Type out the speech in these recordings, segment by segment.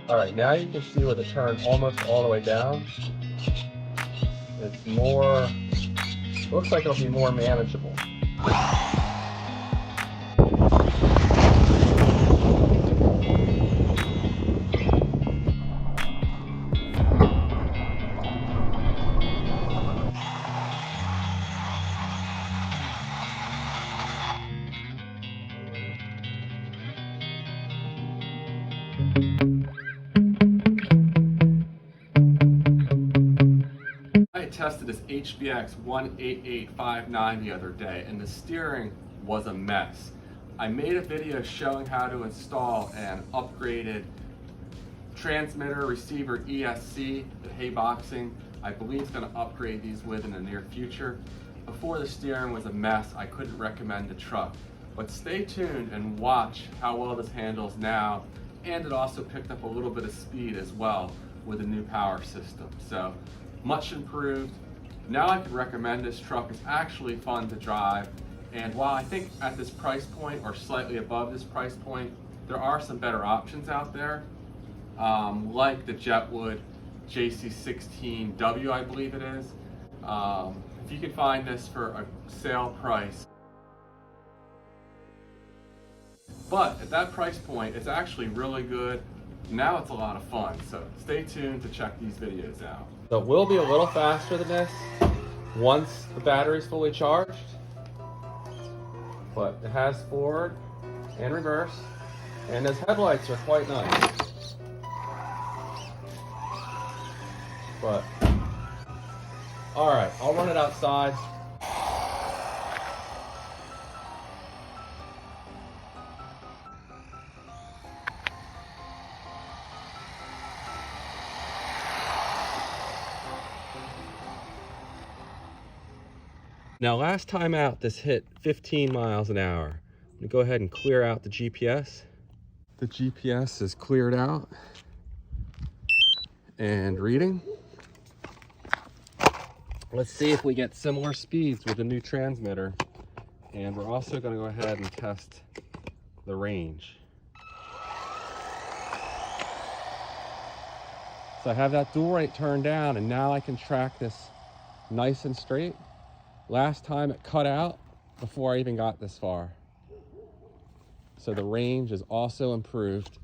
All right, now you can see with the turn almost all the way down, it's more, looks like it'll be more manageable. I tested this HBX 18859 the other day, and the steering was a mess. I made a video showing how to install an upgraded transmitter receiver ESC that HBX, I believe, is going to upgrade these with in the near future. Before the steering was a mess, I couldn't recommend the truck. But stay tuned and watch how well this handles now, and it also picked up a little bit of speed as well with the new power system. So much improved. Now I could recommend this truck. It's actually fun to drive, and while I think at this price point or slightly above this price point there are some better options out there, like the Jetwood JC16W, I believe it is. If you can find this for a sale price, but at that price point it's actually really good. Now it's a lot of fun, so stay tuned to check these videos out. So it will be a little faster than this once the battery is fully charged, but it has forward and reverse, and those headlights are quite nice. But all right, I'll run it outside. Now, last time out, this hit 15 miles an hour. I'm gonna go ahead and clear out the GPS. The GPS is cleared out and reading. Let's see if we get similar speeds with the new transmitter. And we're also gonna go ahead and test the range. So I have that dual rate turned down, and now I can track this nice and straight. Last time it cut out before I even got this far. So the range is also improved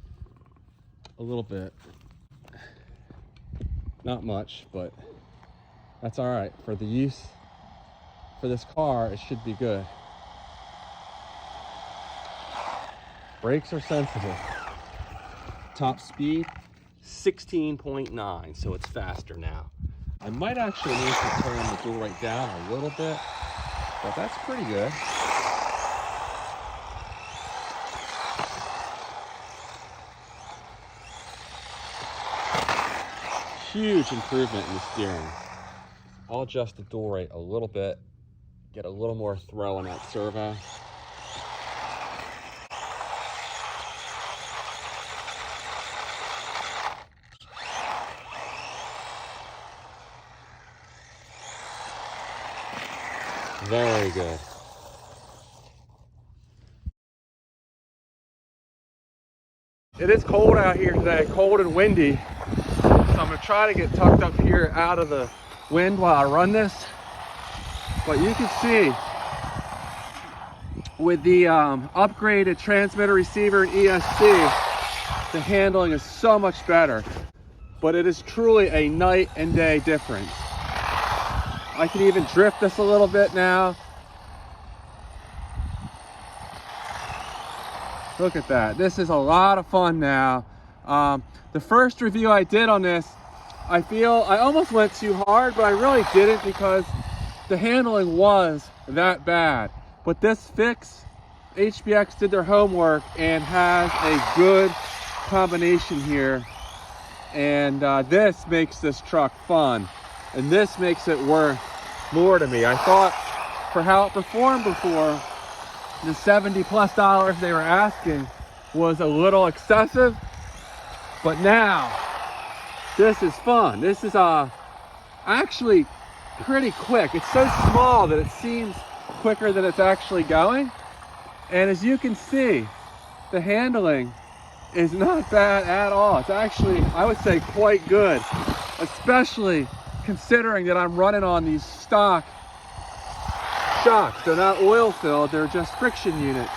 a little bit. Not much, but that's all right. For the use for this car, it should be good. Brakes are sensitive. Top speed, 16.9, so it's faster now. I might actually need to turn the dual rate down a little bit, but that's pretty good. Huge improvement in the steering. I'll adjust the dual rate a little bit, get a little more throw in that servo. Very good. It is cold out here today, cold and windy. So I'm gonna try to get tucked up here out of the wind while I run this. But you can see with the upgraded transmitter receiver and ESC, the handling is so much better. But it is truly a night and day difference. I can even drift this a little bit now. Look at that. This is a lot of fun now. The first review I did on this, I feel I almost went too hard, but I really didn't, because the handling was that bad. But this fix, HBX did their homework and has a good combination here. And this makes this truck fun. And this makes it worth more to me. I thought for how it performed before, the $70+ they were asking was a little excessive. But now, this is fun. This is actually pretty quick. It's so small that it seems quicker than it's actually going. And as you can see, the handling is not bad at all. It's actually, I would say, quite good, especially considering that I'm running on these stock shocks. They're not oil filled, they're just friction units.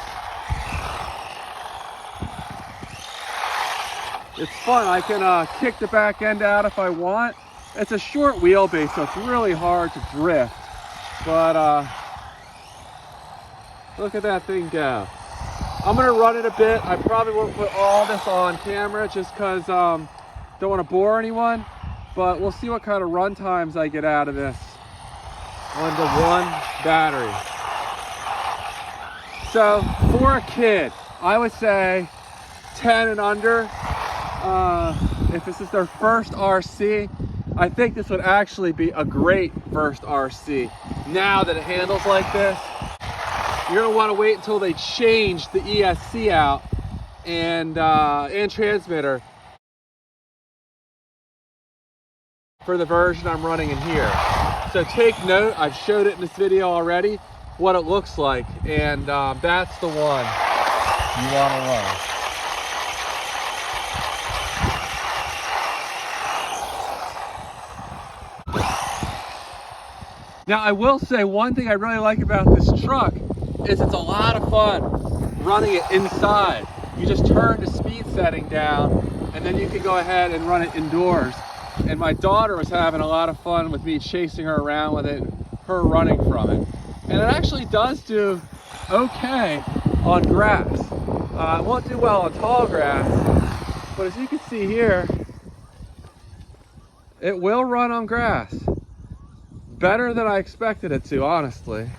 It's fun. I can kick the back end out if I want. It's a short wheelbase, so it's really hard to drift. But look at that thing go. I'm gonna run it a bit. I probably won't put all this on camera just because don't want to bore anyone. But we'll see what kind of run times I get out of this on the one battery. So for a kid, I would say 10 and under. If this is their first RC, I think this would actually be a great first RC. Now that it handles like this, you're gonna want to wait until they change the ESC out and transmitter for the version I'm running in here. So take note, I've showed it in this video already, what it looks like, and that's the one you want to run. Now I will say one thing I really like about this truck is it's a lot of fun running it inside. You just turn the speed setting down and then you can go ahead and run it indoors. And my daughter was having a lot of fun with me chasing her around with it, her running from it. And it actually does do okay on grass. It won't do well on tall grass, but as you can see here, it will run on grass. Better than I expected it to, honestly.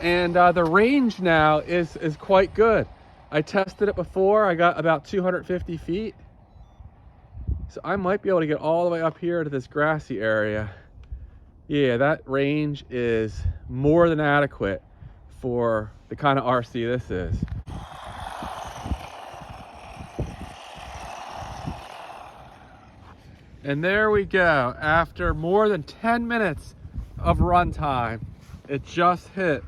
And the range now is quite good. I tested it before, I got about 250 feet. So I might be able to get all the way up here to this grassy area. Yeah, that range is more than adequate for the kind of RC this is. And there we go. After more than 10 minutes of runtime, it just hit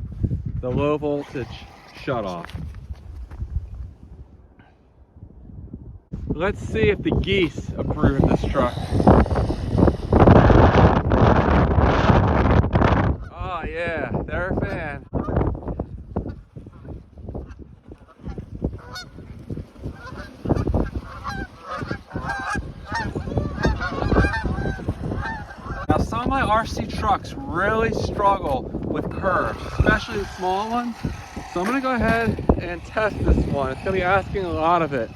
the low voltage shutoff. Let's see if the geese approve of this truck. Oh yeah, they're a fan. Now some of my RC trucks really struggle with curves, especially the small ones. So I'm gonna go ahead and test this one. It's gonna be asking a lot of it.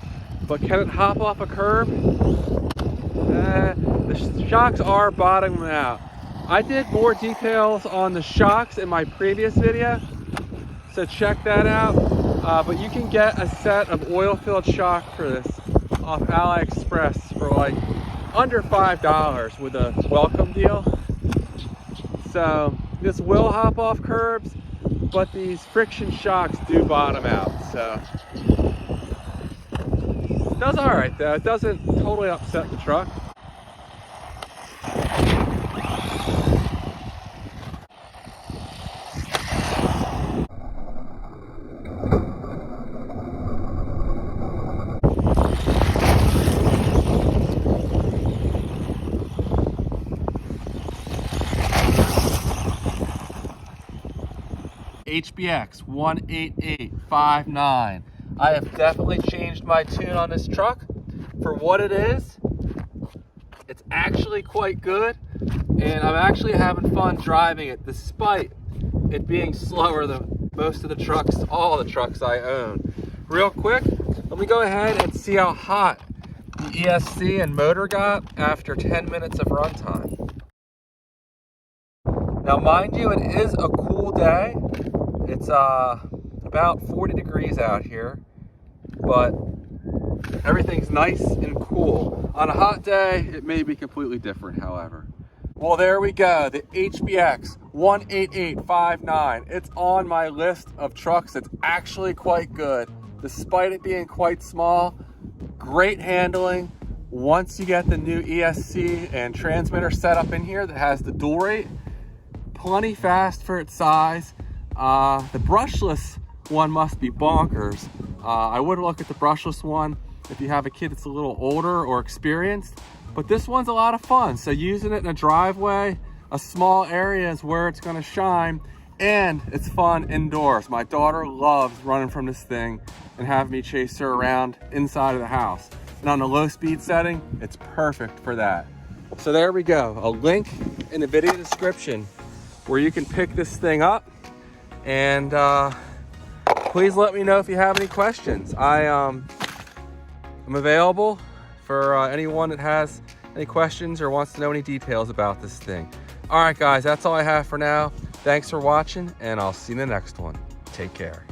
But can it hop off a curb? The shocks are bottoming out. I did more details on the shocks in my previous video, so check that out. But you can get a set of oil-filled shock for this off AliExpress for like under $5 with a welcome deal. So this will hop off curbs, but these friction shocks do bottom out. So it does all right though. It doesn't totally upset the truck. HBX 18859. I have definitely changed my tune on this truck. For what it is, it's actually quite good, and I'm actually having fun driving it despite it being slower than most of the trucks, all the trucks I own. Real quick, let me go ahead and see how hot the ESC and motor got after 10 minutes of runtime. Now mind you, it is a cool day. It's about 40 degrees out here, but everything's nice and cool. On a hot day, it may be completely different, however. Well, there we go, the HBX 18859. It's on my list of trucks that's actually quite good, despite it being quite small. Great handling. Once you get the new ESC and transmitter set up in here that has the dual rate, plenty fast for its size. The brushless one must be bonkers. I would look at the brushless one if you have a kid that's a little older or experienced, but this one's a lot of fun. So using it in a driveway, a small area is where it's gonna shine, and it's fun indoors. My daughter loves running from this thing and having me chase her around inside of the house. And on the low speed setting, it's perfect for that. So there we go, a link in the video description where you can pick this thing up. And please let me know if you have any questions. I'm available for anyone that has any questions or wants to know any details about this thing. All right, guys, that's all I have for now. Thanks for watching, and I'll see you in the next one. Take care.